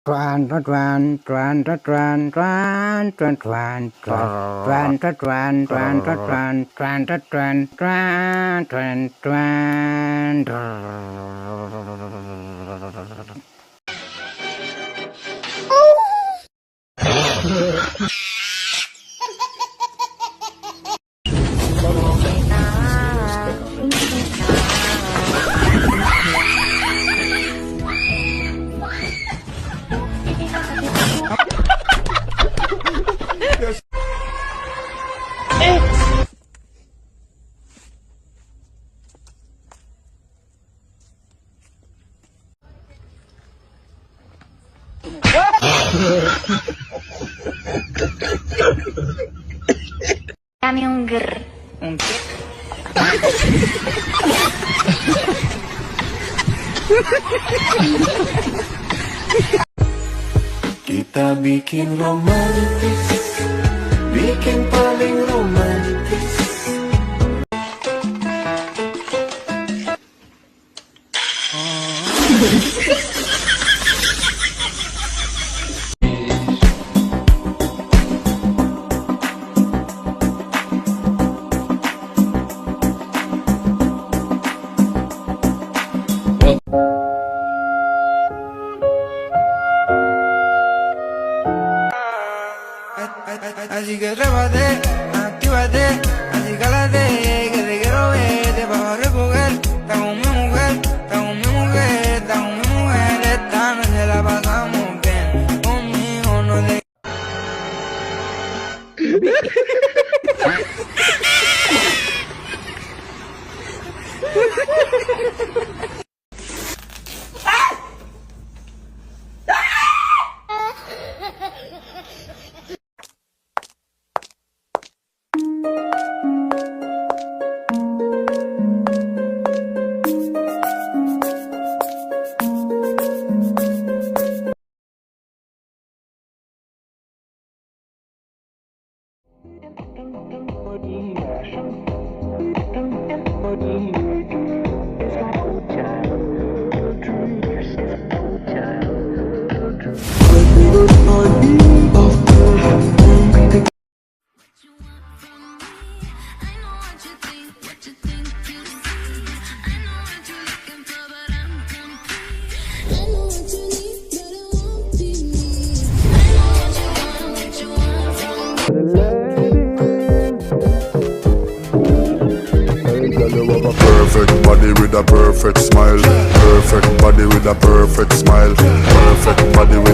Twan twan twan twan twan twan twan twan twan twan twan twan twan twan twan twan twan twan. Kami ungger. Kita bikin romantis, bikin paling romantis. Así que trépate, actívate, así cálate, que te quiero ver, te vas a recoger. Está con mi mujer, está con mi mujer, está con mi mujer. Esta noche la pasamos bien, conmigo no te... Perfect body with a perfect smile. Perfect body with a perfect smile. Perfect body with a